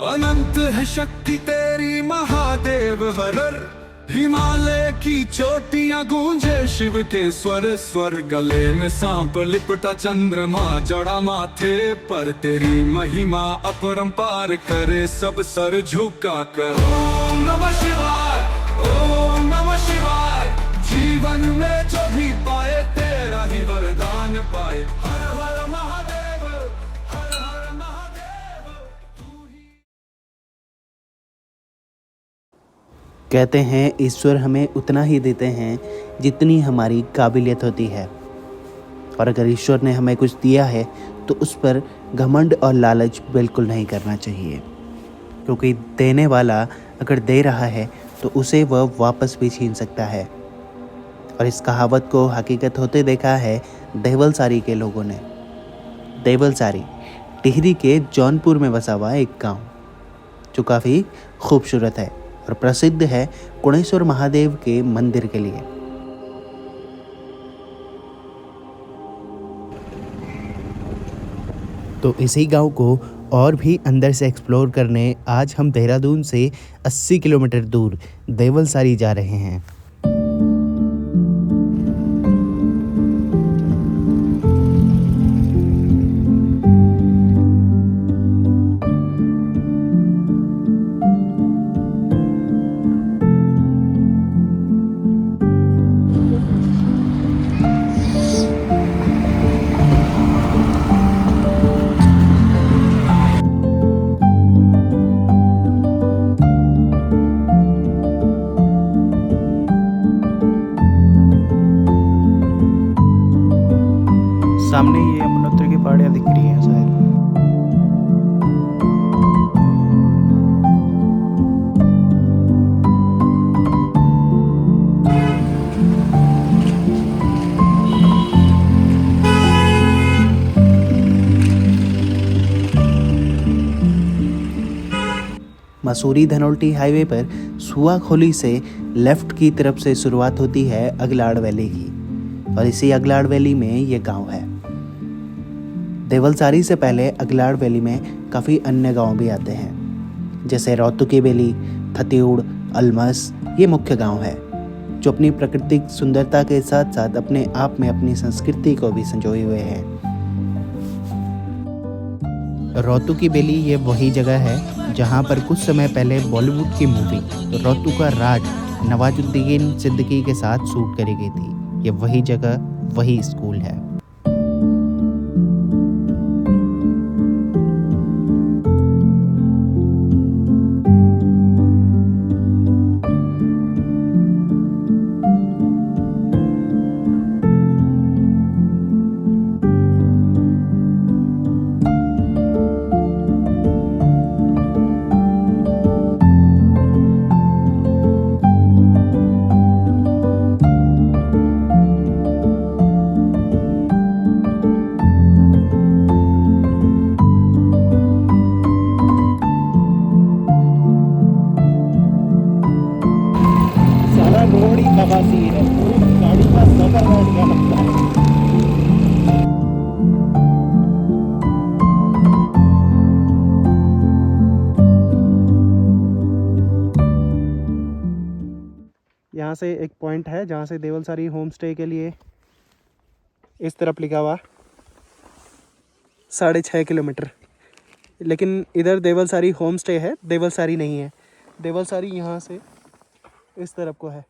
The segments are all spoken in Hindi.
अनंत है शक्ति तेरी महादेव वरर, हिमालय की चोटियां गूंजे शिव के स्वर स्वर। गले में सांप लिपटा चंद्रमा जड़ा माथे पर, तेरी महिमा अपरंपार करे सब सर झुका कर। ओम नमः शिवाय, ओम नमः शिवाय। जीवन में जो भी पाए तेरा ही वरदान पाए। हर हर महादेव, हर हर महादेव तू ही। कहते हैं ईश्वर हमें उतना ही देते हैं जितनी हमारी काबिलियत होती है, और अगर ईश्वर ने हमें कुछ दिया है तो उस पर घमंड और लालच बिल्कुल नहीं करना चाहिए, क्योंकि देने वाला अगर दे रहा है तो उसे वह वापस भी छीन सकता है। और इस कहावत को हकीकत होते देखा है देवलसारी के लोगों ने। देवलसारी टिहरी के जौनपुर में बसा हुआ एक गांव, जो काफ़ी खूबसूरत है और प्रसिद्ध है कुणेश्वर महादेव के मंदिर के लिए। तो इसी गांव को और भी अंदर से एक्सप्लोर करने आज हम देहरादून से 80 किलोमीटर दूर देवलसारी जा रहे हैं। सामने ये यमुनोत्री की पहाड़ियाँ दिख रही हैं शायद। मसूरी धनौल्टी हाईवे पर सुआखोली से लेफ्ट की तरफ से शुरुआत होती है अगलाड़ वैली की, और इसी अगलाड़ वैली में ये गांव है। देवलसारी से पहले अगलाड़ वैली में काफ़ी अन्य गांव भी आते हैं, जैसे रौतुकी वैली, थत्यूड़, अलमस। ये मुख्य गांव है जो अपनी प्राकृतिक सुंदरता के साथ साथ अपने आप में अपनी संस्कृति को भी संजोए हुए हैं। रौतुकी वैली ये वही जगह है जहां पर कुछ समय पहले बॉलीवुड की मूवी रौतु का राज नवाजुद्दीन सिद्दीकी के साथ शूट करी गई थी। ये वही जगह, वही स्कूल है। है, पूरी गाड़ी का सफर बढ़िया लगता है। यहाँ से एक पॉइंट है जहाँ से देवलसारी होम स्टे के लिए इस तरफ लिखा हुआ 6.5 किलोमीटर, लेकिन इधर देवलसारी होम स्टे है, देवलसारी नहीं है। देवलसारी यहाँ से इस तरफ को है।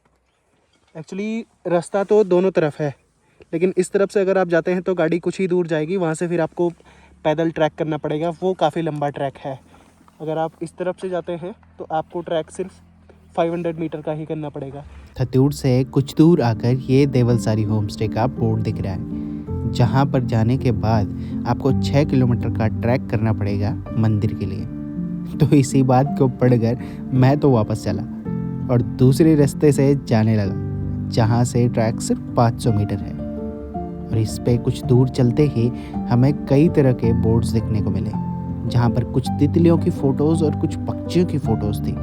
एक्चुअली रास्ता तो दोनों तरफ है, लेकिन इस तरफ से अगर आप जाते हैं तो गाड़ी कुछ ही दूर जाएगी, वहाँ से फिर आपको पैदल ट्रैक करना पड़ेगा। वो काफ़ी लंबा ट्रैक है। अगर आप इस तरफ से जाते हैं तो आपको ट्रैक सिर्फ 500 मीटर का ही करना पड़ेगा। थत्यूड़ से कुछ दूर आकर ये देवलसारी होम स्टे का बोर्ड दिख रहा है, जहाँ पर जाने के बाद आपको 6 किलोमीटर का ट्रैक करना पड़ेगा मंदिर के लिए। तो इसी बात को पढ़कर मैं तो वापस चला और दूसरे रास्ते से जाने लगा, जहाँ से ट्रैक सिर्फ 500 मीटर है। और इस पे कुछ दूर चलते ही हमें कई तरह के बोर्ड्स देखने को मिले, जहाँ पर कुछ तितलियों की फ़ोटोज़ और कुछ पक्षियों की फ़ोटोज़ थी।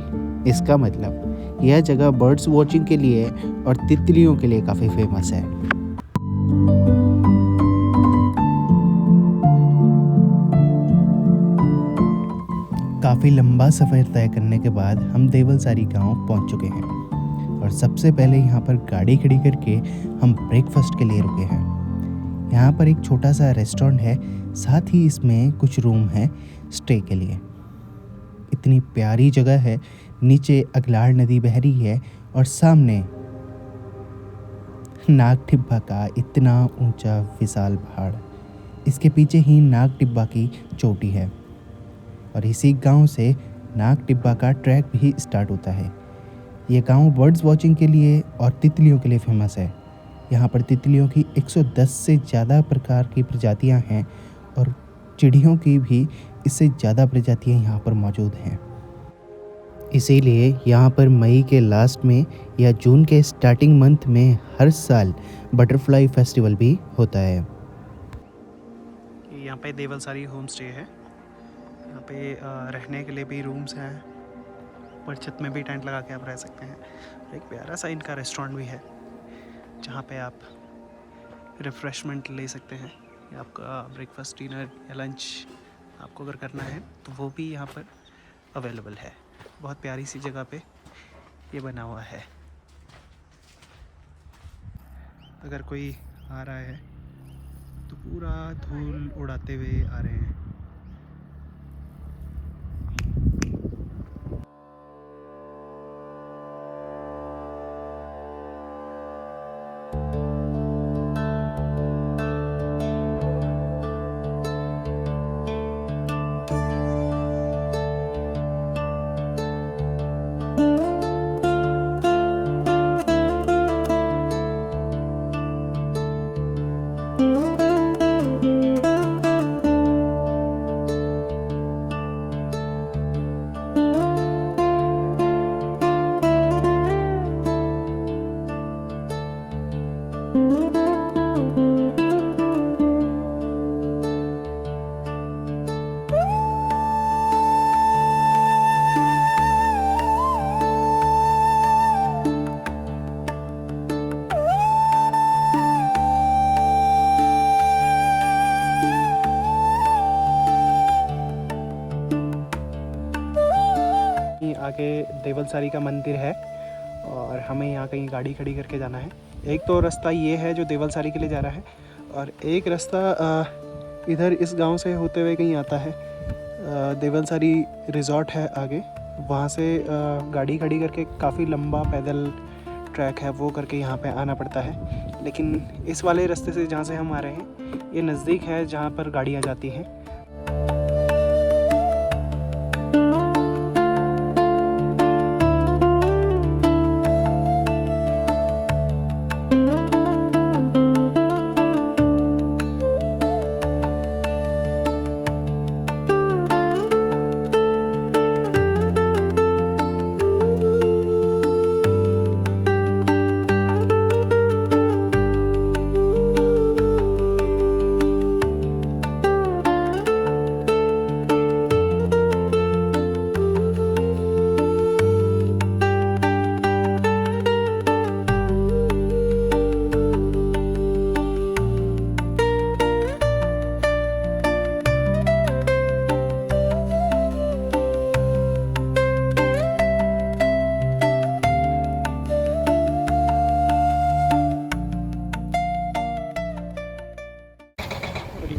इसका मतलब यह जगह बर्ड्स वॉचिंग के लिए और तितलियों के लिए काफ़ी फेमस है। काफ़ी लंबा सफ़र तय करने के बाद हम देवलसारी गांव पहुंच चुके हैं और सबसे पहले यहां पर गाड़ी खड़ी करके हम ब्रेकफास्ट के लिए रुके हैं। यहां पर एक छोटा सा रेस्टोरेंट है, साथ ही इसमें कुछ रूम है स्टे के लिए। इतनी प्यारी जगह है, नीचे अगलाड़ नदी बह रही है और सामने नाग टिब्बा का इतना ऊंचा विशाल पहाड़, इसके पीछे ही नाग टिब्बा की चोटी है और इसी गांव से नाग टिब्बा का ट्रैक भी स्टार्ट होता है। ये गांव बर्ड्स वॉचिंग के लिए और तितलियों के लिए फेमस है। यहाँ पर तितलियों की 110 से ज़्यादा प्रकार की प्रजातियाँ हैं और चिड़ियों की भी इससे ज़्यादा प्रजातियाँ यहाँ पर मौजूद हैं। इसीलिए यहाँ पर मई के लास्ट में या जून के स्टार्टिंग मंथ में हर साल बटरफ्लाई फेस्टिवल भी होता है। यहाँ पे देवलसारी होम स्टे है। यहाँ पे रहने के लिए भी रूम्स हैं, ऊपर छत में भी टेंट लगा के आप रह सकते हैं। एक प्यारा सा इनका रेस्टोरेंट भी है जहाँ पे आप रिफ़्रेशमेंट ले सकते हैं या आपका ब्रेकफास्ट, डिनर या लंच आपको अगर करना है तो वो भी यहाँ पर अवेलेबल है। बहुत प्यारी सी जगह पे ये बना हुआ है। अगर कोई आ रहा है तो पूरा धूल उड़ाते हुए आ रहे हैं। आगे देवलसारी का मंदिर है और हमें यहाँ कहीं गाड़ी खड़ी करके जाना है। एक तो रास्ता ये है जो देवलसारी के लिए जा रहा है और एक रास्ता इधर इस गांव से होते हुए कहीं आता है। देवलसारी रिज़ॉर्ट है आगे, वहाँ से गाड़ी खड़ी करके काफ़ी लंबा पैदल ट्रैक है वो करके यहाँ पे आना पड़ता है। लेकिन इस वाले रास्ते से जहाँ से हम आ रहे हैं ये नज़दीक है जहाँ पर गाड़ियाँ जाती हैं।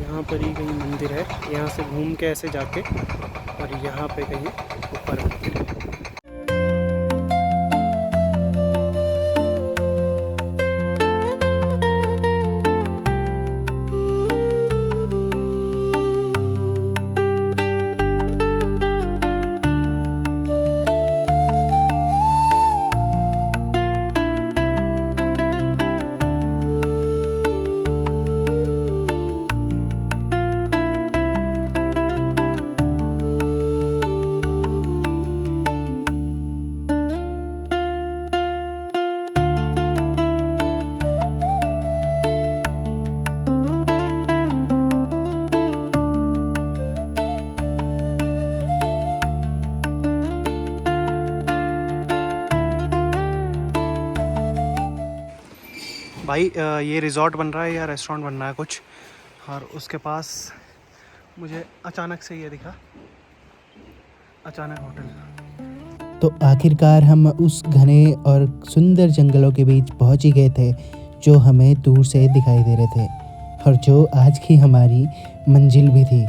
यहाँ पर ही कहीं मंदिर है, यहाँ से घूम के ऐसे जाके और यहाँ पे कहीं ऊपर मंदिर है। भाई ये रिज़ॉर्ट बन रहा है या रेस्टोरेंट बन रहा है कुछ, और उसके पास मुझे अचानक से ये दिखा। अचानक होटल। तो आखिरकार हम उस घने और सुंदर जंगलों के बीच पहुंच ही गए थे जो हमें दूर से दिखाई दे रहे थे और जो आज की हमारी मंजिल भी थी।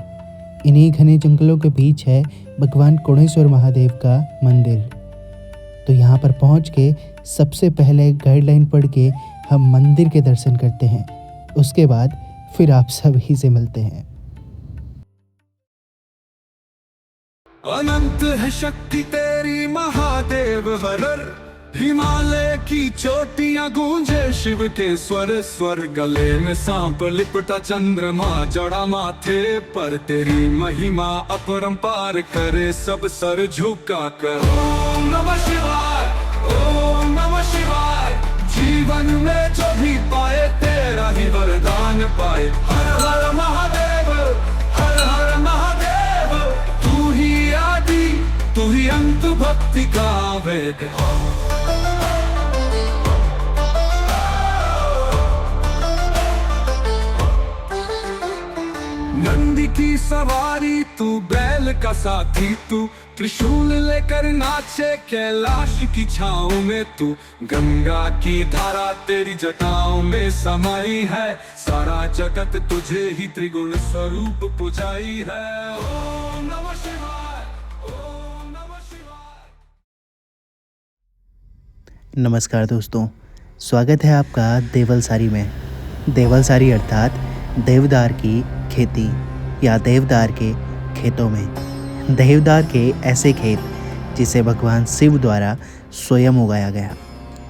इन्हीं घने जंगलों के बीच है भगवान कोणेश्वर महादेव का मंदिर। तो यहाँ पर पहुँच के सबसे पहले गाइडलाइन पढ़ के हम मंदिर के दर्शन करते हैं, उसके बाद फिर आप सभी से मिलते हैं। अनंत है शक्ति तेरी महादेव वरर, हिमालय की चोटियां गूंजे शिव के स्वर स्वर, गले में सांप लिपटा चंद्रमा जड़ा माथे पर, तेरी महिमा अपरंपार करे सब सर झुका कर। ओम नमः शिवाय, ओम नमः शिवाय, जीवन में जो भी पाए तेरा ही वरदान पाए। हर हर महादेव, हर हर महादेव, तू ही आदि तू ही अंत, भक्ति का वेद। नंदी की सवारी तू, बैल का साथी तू, त्रिशूल लेकर नाचे कैलाश की छाँव में तू, गंगा की धारा तेरी जटाओं में समाई है, सारा जगत तुझे ही त्रिगुण स्वरूप पुजाई है। ओम नमः शिवाय, ओम नमः शिवाय। नमस्कार दोस्तों, स्वागत है आपका देवलसारी में। देवलसारी अर्थात देवदार की खेती या देवदार के खेतों में। देवदार के ऐसे खेत जिसे भगवान शिव द्वारा स्वयं उगाया गया।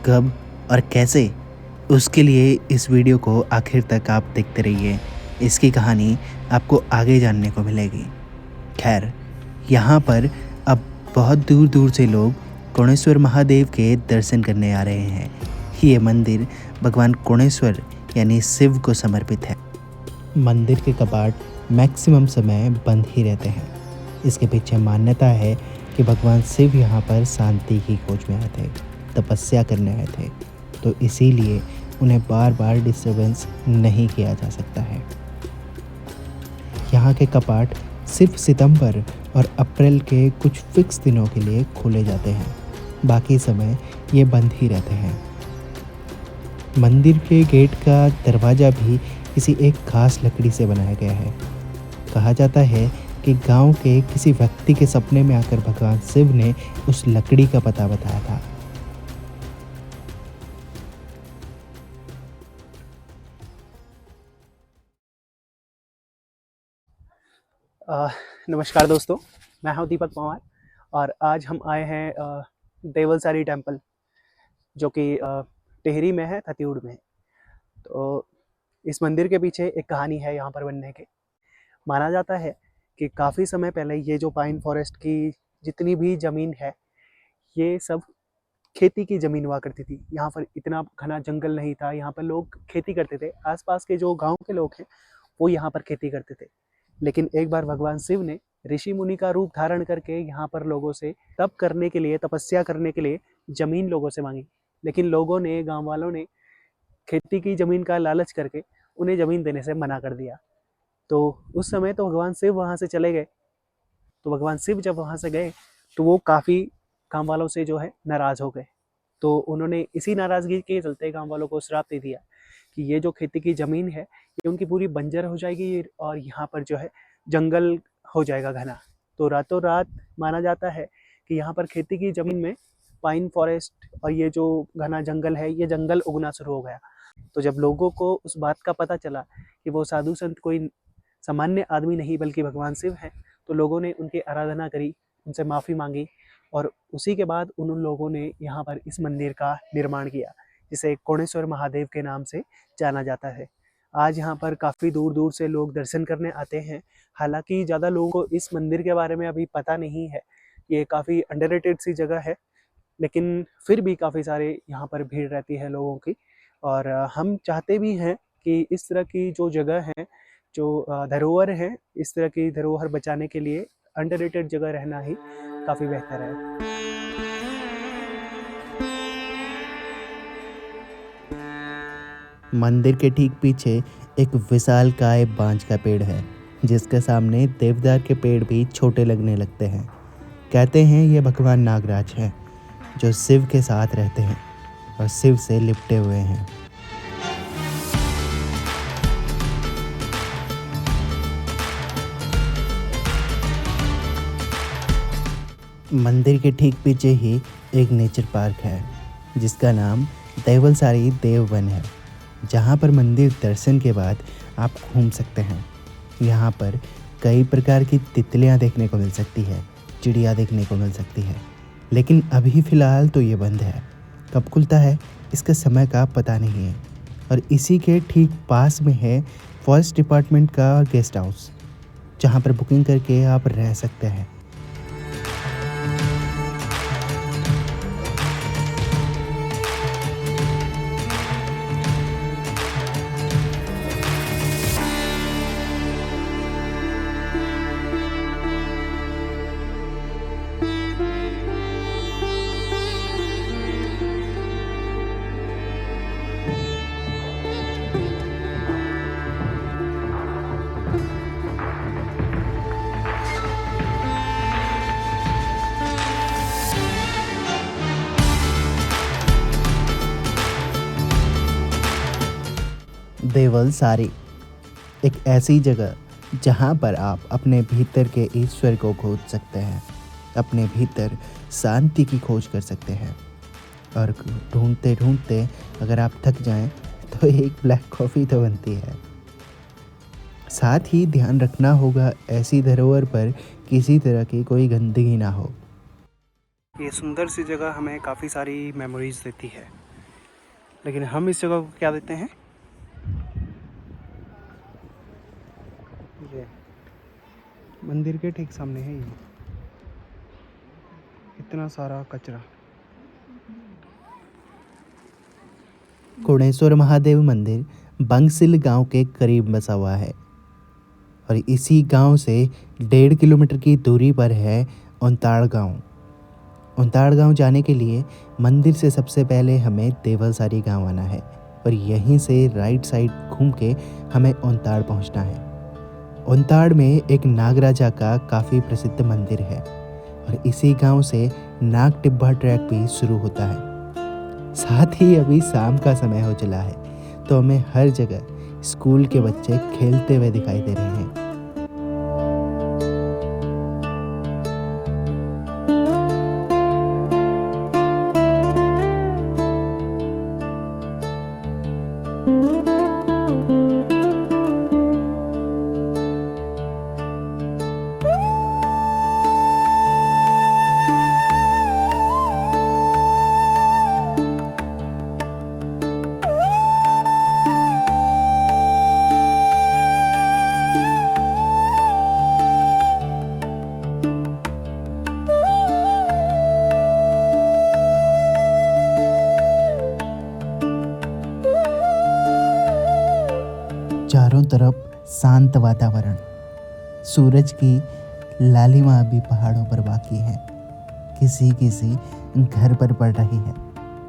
कब और कैसे, उसके लिए इस वीडियो को आखिर तक आप देखते रहिए। इसकी कहानी आपको आगे जानने को मिलेगी। खैर, यहाँ पर अब बहुत दूर दूर से लोग कोणेश्वर महादेव के दर्शन करने आ रहे हैं। ये मंदिर भगवान कोणेश्वर यानी शिव को समर्पित है। मंदिर के कपाट मैक्सिमम समय बंद ही रहते हैं। इसके पीछे मान्यता है कि भगवान शिव यहाँ पर शांति की खोज में आए थे, तपस्या करने आए थे, तो इसीलिए उन्हें बार बार डिस्टर्बेंस नहीं किया जा सकता है। यहाँ के कपाट सिर्फ सितंबर और अप्रैल के कुछ फिक्स दिनों के लिए खोले जाते हैं, बाकी समय ये बंद ही रहते हैं। मंदिर के गेट का दरवाज़ा भी किसी एक खास लकड़ी से बनाया गया है। कहा जाता है कि गांव के किसी व्यक्ति के सपने में आकर भगवान शिव ने उस लकड़ी का पता बताया था। नमस्कार दोस्तों, मैं हूं दीपक पवार और आज हम आए हैं देवलसारी टेम्पल, जो कि टिहरी में है, थत्यूड़ में है। तो इस मंदिर के पीछे एक कहानी है यहाँ पर बनने के। माना जाता है कि काफ़ी समय पहले ये जो पाइन फॉरेस्ट की जितनी भी ज़मीन है, ये सब खेती की ज़मीन हुआ करती थी। यहाँ पर इतना घना जंगल नहीं था, यहाँ पर लोग खेती करते थे। आसपास के जो गांव के लोग हैं वो यहाँ पर खेती करते थे। लेकिन एक बार भगवान शिव ने ऋषि मुनि का रूप धारण करके यहाँ पर लोगों से तप करने के लिए, तपस्या करने के लिए ज़मीन लोगों से मांगी। लेकिन लोगों ने, गाँव वालों ने खेती की ज़मीन का लालच करके उन्हें ज़मीन देने से मना कर दिया। तो उस समय तो भगवान शिव वहाँ से चले गए। तो भगवान शिव जब वहाँ से गए तो वो काफ़ी गाँव वालों से जो है नाराज़ हो गए। तो उन्होंने इसी नाराज़गी के चलते गाँव वालों को श्राप दे दिया कि ये जो खेती की ज़मीन है ये उनकी पूरी बंजर हो जाएगी और यहाँ पर जो है जंगल हो जाएगा घना। तो रातों रात माना जाता है कि यहाँ पर खेती की ज़मीन में पाइन फॉरेस्ट और ये जो घना जंगल है, ये जंगल उगना शुरू हो गया। तो जब लोगों को उस बात का पता चला कि वो साधु संत कोई सामान्य आदमी नहीं बल्कि भगवान शिव हैं, तो लोगों ने उनकी आराधना करी, उनसे माफ़ी मांगी और उसी के बाद उन लोगों ने यहाँ पर इस मंदिर का निर्माण किया, जिसे कोणेश्वर महादेव के नाम से जाना जाता है। आज यहाँ पर काफ़ी दूर दूर से लोग दर्शन करने आते हैं। हालांकि ज़्यादा लोगों को इस मंदिर के बारे में अभी पता नहीं है, ये काफ़ी अंडररेटेड सी जगह है, लेकिन फिर भी काफ़ी सारे यहाँ पर भीड़ रहती है लोगों की। और हम चाहते भी हैं कि इस तरह की जो जगह है, जो धरोहर है, इस तरह की धरोहर बचाने के लिए अंडररेटेड जगह रहना ही काफ़ी बेहतर है। मंदिर के ठीक पीछे एक विशालकाय बांज का पेड़ है, जिसके सामने देवदार के पेड़ भी छोटे लगने लगते हैं। कहते हैं ये भगवान नागराज हैं जो शिव के साथ रहते हैं और शिव से लिपटे हुए हैं। मंदिर के ठीक पीछे ही एक नेचर पार्क है जिसका नाम देवलसारी देववन है, जहाँ पर मंदिर दर्शन के बाद आप घूम सकते हैं। यहाँ पर कई प्रकार की तितलियाँ देखने को मिल सकती है, चिड़िया देखने को मिल सकती है, लेकिन अभी फ़िलहाल तो ये बंद है। कब खुलता है इसका समय का पता नहीं है। और इसी के ठीक पास में है फॉरेस्ट डिपार्टमेंट का गेस्ट हाउस, जहाँ पर बुकिंग करके आप रह सकते हैं। देवलसारी एक ऐसी जगह जहाँ पर आप अपने भीतर के ईश्वर को खोज सकते हैं, अपने भीतर शांति की खोज कर सकते हैं। और ढूंढते ढूंढते अगर आप थक जाएं तो एक ब्लैक कॉफ़ी तो बनती है। साथ ही ध्यान रखना होगा ऐसी धरोहर पर किसी तरह की कोई गंदगी ना हो। ये सुंदर सी जगह हमें काफ़ी सारी मेमोरीज देती है, लेकिन हम इस जगह को क्या देते हैं? ये मंदिर के ठीक सामने है ये इतना सारा कचरा। कोणेश्वर महादेव मंदिर बंगसिल गांव के करीब बसा हुआ है और इसी गांव से 1.5 किलोमीटर की दूरी पर है ओंताड़ गांव। ओंताड़ गांव जाने के लिए मंदिर से सबसे पहले हमें देवलसारी गांव आना है और यहीं से राइट साइड घूम के हमें ओंताड़ पहुंचना है। ओंताड़ में एक नागराजा का काफ़ी प्रसिद्ध मंदिर है और इसी गांव से नाग टिब्बा ट्रैक भी शुरू होता है। साथ ही अभी शाम का समय हो चला है तो हमें हर जगह स्कूल के बच्चे खेलते हुए दिखाई दे रहे हैं। चारों तरफ शांत वातावरण, सूरज की लालिमा अभी पहाड़ों पर बाकी है, किसी किसी घर पर पड़ रही है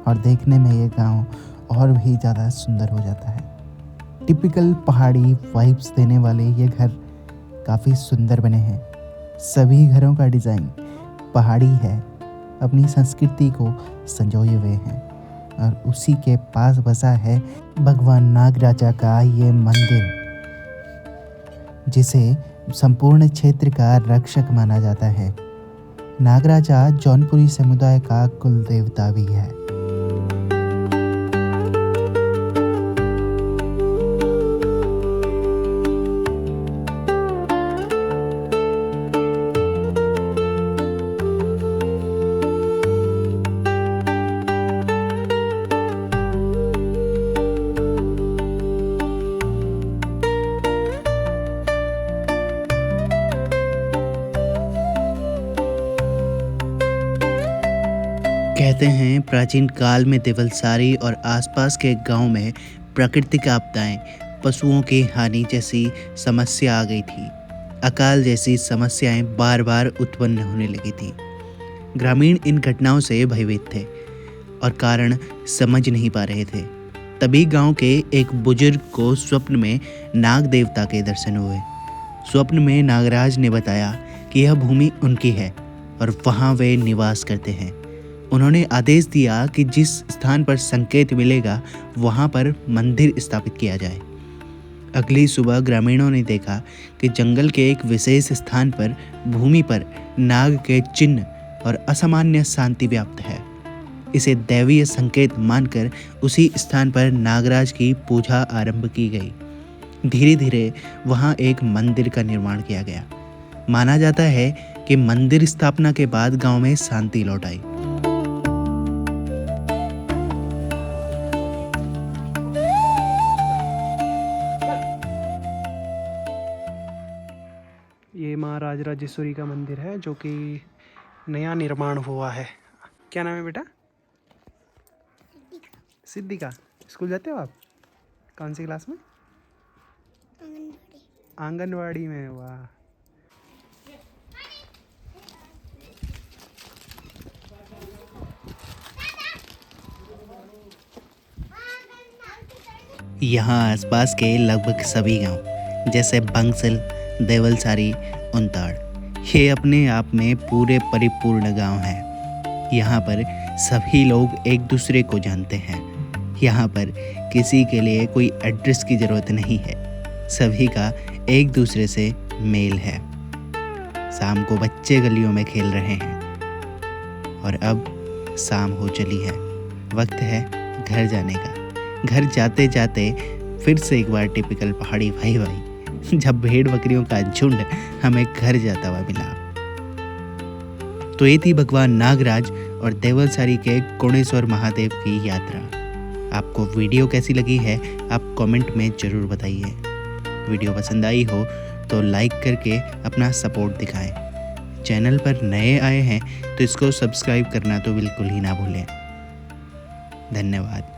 और देखने में ये गांव और भी ज़्यादा सुंदर हो जाता है। टिपिकल पहाड़ी वाइब्स देने वाले ये घर काफ़ी सुंदर बने हैं। सभी घरों का डिज़ाइन पहाड़ी है, अपनी संस्कृति को संजोए हुए हैं और उसी के पास बसा है भगवान नागराजा का ये मंदिर, जिसे संपूर्ण क्षेत्र का रक्षक माना जाता है। नागराजा जौनपुरी समुदाय का कुल देवता भी है। कहते हैं प्राचीन काल में देवलसारी और आसपास के गांव में प्राकृतिक आपदाएं, पशुओं की हानि जैसी समस्या आ गई थी। अकाल जैसी समस्याएं बार बार उत्पन्न होने लगी थी। ग्रामीण इन घटनाओं से भयभीत थे और कारण समझ नहीं पा रहे थे। तभी गांव के एक बुजुर्ग को स्वप्न में नाग देवता के दर्शन हुए। स्वप्न में नागराज ने बताया कि यह भूमि उनकी है और वहाँ वे निवास करते हैं। उन्होंने आदेश दिया कि जिस स्थान पर संकेत मिलेगा वहाँ पर मंदिर स्थापित किया जाए। अगली सुबह ग्रामीणों ने देखा कि जंगल के एक विशेष स्थान पर भूमि पर नाग के चिन्ह और असामान्य शांति व्याप्त है। इसे दैवीय संकेत मानकर उसी स्थान पर नागराज की पूजा आरंभ की गई। धीरे धीरे वहाँ एक मंदिर का निर्माण किया गया। माना जाता है कि मंदिर स्थापना के बाद गांव में शांति लौट आई। ये माँ राजराजेश्वरी का मंदिर है जो कि नया निर्माण हुआ है। क्या नाम है बेटा? सिद्धिका। स्कूल जाते हो आप? कौन सी क्लास में? आंगनवाड़ी में। वाह। यहाँ आसपास के लगभग सभी गांव जैसे बंसल, देवलसारी, उंताड़, ये अपने आप में पूरे परिपूर्ण गांव हैं। यहाँ पर सभी लोग एक दूसरे को जानते हैं। यहाँ पर किसी के लिए कोई एड्रेस की ज़रूरत नहीं है। सभी का एक दूसरे से मेल है। शाम को बच्चे गलियों में खेल रहे हैं और अब शाम हो चली है। वक्त है घर जाने का। घर जाते जाते फिर से एक बार टिपिकल पहाड़ी भाई भाई, जब भेड़ बकरियों का झुंड हमें घर जाता हुआ मिला। तो ये थी भगवान नागराज और देवलसारी के गुणेश्वर महादेव की यात्रा। आपको वीडियो कैसी लगी है आप कमेंट में ज़रूर बताइए। वीडियो पसंद आई हो तो लाइक करके अपना सपोर्ट दिखाएं। चैनल पर नए आए हैं तो इसको सब्सक्राइब करना तो बिल्कुल ही ना भूलें। धन्यवाद।